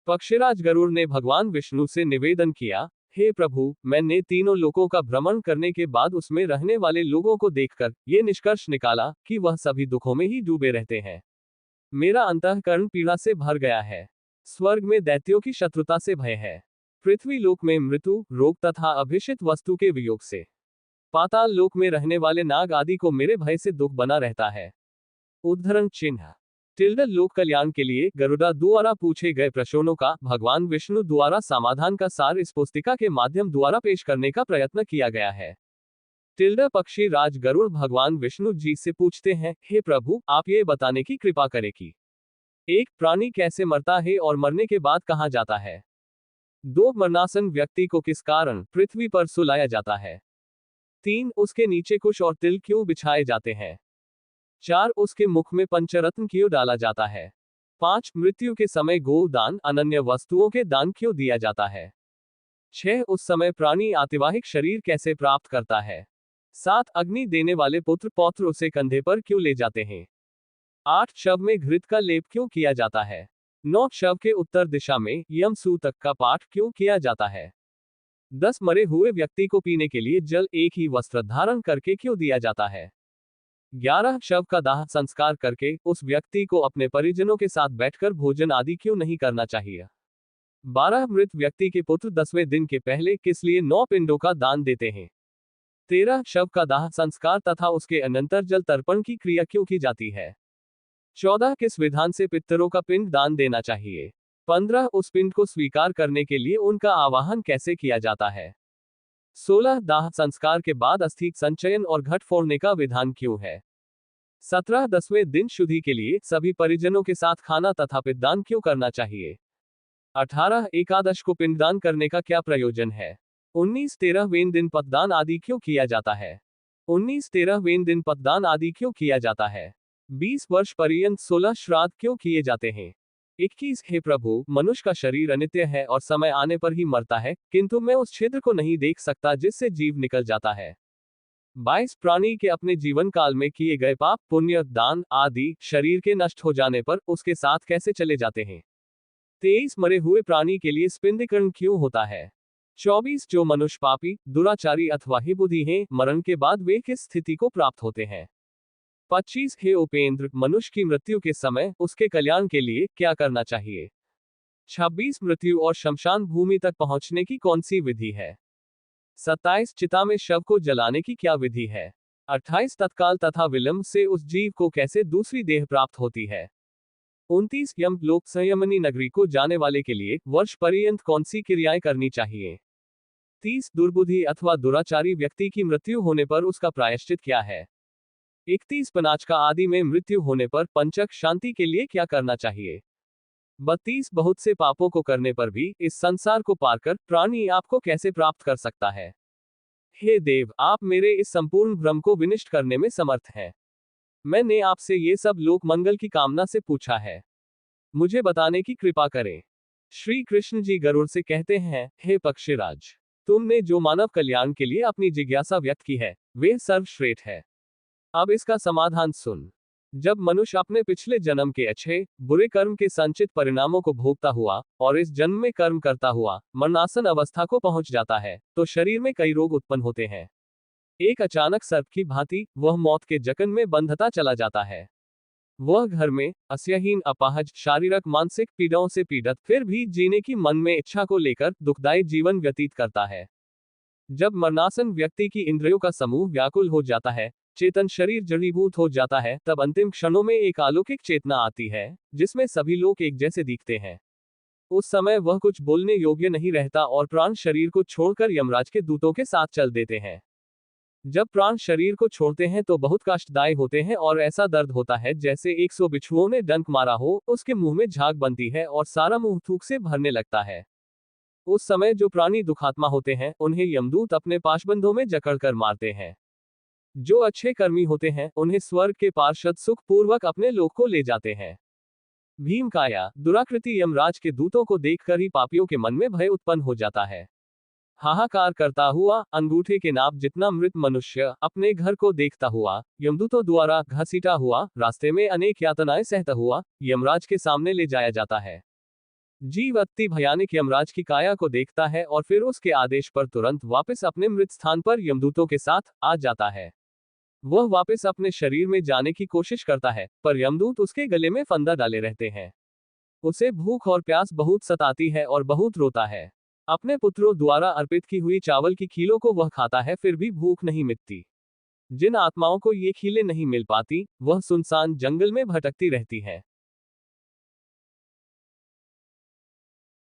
पक्षीराज गरुड़ ने भगवान विष्णु से निवेदन किया, हे प्रभु, मैंने तीनों लोकों का भ्रमण करने के बाद उसमें रहने वाले लोगों को देखकर ये निष्कर्ष निकाला कि वह सभी दुखों में ही डूबे रहते हैं। मेरा अंतःकरण पीड़ा से भर गया है। स्वर्ग में दैत्यों की शत्रुता से भय है। पृथ्वी लोक में मृत्यु, रोग तथा अभिषिक्त वस्तु के वियोग से। पाताल लोक में रहने वाले नाग आदि को मेरे भय से दुख बना रहता है। उद्धरण चिन्ह टिल्डर लोक कल्याण के लिए गरुड़ा द्वारा पूछे गए प्रश्नों का भगवान विष्णु द्वारा समाधान का सार इस पुस्तिका के माध्यम द्वारा पेश करने का प्रयत्न किया गया है। टिल्डर पक्षी राज गरुड़ भगवान विष्णु जी से पूछते हैं, हे प्रभु, आप ये बताने की कृपा करें कि एक प्राणी कैसे मरता है और मरने के बाद कहाँ जाता है। दो, मरणासन व्यक्ति को किस कारण पृथ्वी पर सुलाया जाता है। तीन, उसके नीचे कुश और तिल क्यों बिछाए जाते हैं। चार, उसके मुख में पंचरत्न क्यों डाला जाता है। पांच, मृत्यु के समय गोदान अनन्य वस्तुओं के दान क्यों दिया जाता है। छह, उस समय प्राणी आतिवाहिक शरीर कैसे प्राप्त करता है। सात, अग्नि देने वाले पुत्र पौत्र उसे कंधे पर क्यों ले जाते हैं। आठ, शव में घृत का लेप क्यों किया जाता है। नौ, शव के उत्तर दिशा में यम सूतक का पाठ क्यों किया जाता है। 10, मरे हुए व्यक्ति को पीने के लिए जल एक ही वस्त्र धारण करके क्यों दिया जाता है। 11, शव का दाह संस्कार करके उस व्यक्ति को अपने परिजनों के साथ बैठकर भोजन आदि क्यों नहीं करना चाहिए। 12, मृत व्यक्ति के पुत्र 10वें दिन के पहले किस लिए 9 पिंडों का दान देते हैं। 13, शव का दाह संस्कार तथा उसके अनंतर जल तर्पण की क्रिया क्यों की जाती है। 14, किस विधान से पितरों का पिंड दान देना चाहिए। 15, उस पिंड को स्वीकार करने के लिए उनका आवाहन कैसे किया जाता है। 16, दाह संस्कार के बाद अस्थि संचयन और घट फोड़ने का विधान क्यों है। 17, 10वें दिन शुद्धि के लिए सभी परिजनों के साथ खाना तथा पिंडदान क्यों करना चाहिए। 18, एकादश को पिंडदान करने का क्या प्रयोजन है। 19, 13वें दिन पतदान आदि क्यों किया जाता है। 19, 13वें दिन पतदान आदि क्यों किया जाता है। 20 वर्ष पर्यंत 16 श्राद्ध क्यों किए जाते हैं। 21, हे प्रभु, मनुष्य का शरीर अनित्य है और समय आने पर ही मरता है, किंतु मैं उस छिद्र को नहीं देख सकता जिससे जीव निकल जाता है। 22, प्राणी के अपने जीवन काल में किए गए पाप पुण्य दान आदि शरीर के नष्ट हो जाने पर उसके साथ कैसे चले जाते हैं। 23, मरे हुए प्राणी के लिए स्पिंडीकरण क्यों होता है। 24, जो मनुष्य पापी दुराचारी अथवा ही बुद्धि हैं, मरण के बाद वे किस स्थिति को प्राप्त होते हैं। 25, हे उपेंद्र, मनुष्य की मृत्यु के समय उसके कल्याण के लिए क्या करना चाहिए। 26, मृत्यु और शमशान भूमि तक पहुंचने की कौन सी विधि है। 27, चिता में शव को जलाने की क्या विधि है। 28, तत्काल तथा विलंब से उस जीव को कैसे दूसरी देह प्राप्त होती है। 29, यम लोक संयमनी नगरी को जाने वाले के लिए वर्ष पर्यंत कौन सी क्रियाएं करनी चाहिए। 30, दुर्बुद्धि अथवा दुराचारी व्यक्ति की मृत्यु होने पर उसका प्रायश्चित क्या है। 31, पनाचका आदि में मृत्यु होने पर पंचक शांति के लिए क्या करना चाहिए। 32, बहुत से पापों को करने पर भी इस संसार को पार कर प्राणी आपको कैसे प्राप्त कर सकता है। हे देव, आप मेरे इस संपूर्ण भ्रम को विनिष्ट करने में समर्थ हैं। मैंने आपसे ये सब लोक मंगल की कामना से पूछा है, मुझे बताने की कृपा करें। श्री कृष्ण जी गरुड़ से कहते हैं, हे पक्षीराज, तुमने जो मानव कल्याण के लिए अपनी जिज्ञासा व्यक्त की है वे सर्वश्रेष्ठ है। अब इसका समाधान सुन। जब मनुष्य अपने पिछले जन्म के अच्छे बुरे कर्म के संचित परिणामों को भोगता हुआ और इस जन्म में कर्म करता हुआ मरणासन अवस्था को पहुंच जाता है तो शरीर में कई रोग उत्पन्न होते हैं। एक अचानक सर्प की भांति वह मौत के जकन में बंधता चला जाता है। वह घर में अस्यहीन अपाहज शारीरिक मानसिक पीड़ाओं से पीड़ित फिर भी जीने की मन में इच्छा को लेकर दुखदायी जीवन व्यतीत करता है। जब मरणासन व्यक्ति की इंद्रियों का समूह व्याकुल हो जाता है, चेतन शरीर जड़ीभूत हो जाता है, तब अंतिम क्षणों में एक अलौकिक चेतना आती है जिसमें सभी लोग एक जैसे दिखते हैं। उस समय वह कुछ बोलने योग्य नहीं रहता और प्राण शरीर को छोड़कर यमराज के दूतों के साथ चल देते हैं। जब प्राण शरीर को छोड़ते हैं तो बहुत कष्टदायी होते हैं और ऐसा दर्द होता है जैसे 100 बिच्छुओं ने डंक मारा हो। उसके मुंह में झाग बनती है और सारा मुंह थूक से भरने लगता है। उस समय जो प्राणी दुखात्मा होते हैं उन्हें यमदूत अपने पाशबंधों में जकड़कर मारते हैं। जो अच्छे कर्मी होते हैं उन्हें स्वर्ग के पार्षद सुख पूर्वक अपने लोक को ले जाते हैं। भीमकाया दुराकृति यमराज के दूतों को देखकर ही पापियों के मन में भय उत्पन्न हो जाता है। हाहाकार करता हुआ अंगूठे के नाप जितना मृत मनुष्य अपने घर को देखता हुआ यमदूतों द्वारा घसीटा हुआ रास्ते में अनेक यातनाएं सहता हुआ यमराज के सामने ले जाया जाता है। जीव अति भयानक यमराज की काया को देखता है और फिर उसके आदेश पर तुरंत वापस अपने मृत स्थान पर यमदूतों के साथ आ जाता है। वह वापस अपने शरीर में जाने की कोशिश करता है, पर यमदूत उसके गले में फंदा डाले रहते हैं। उसे भूख और प्यास बहुत सताती है और बहुत रोता है। अपने पुत्रों द्वारा अर्पित की हुई चावल की खीलों को वह खाता है, फिर भी भूख नहीं मिटती। जिन आत्माओं को ये खीलें नहीं मिल पाती, वह सुनसान जंगल में भटकती रहती हैं।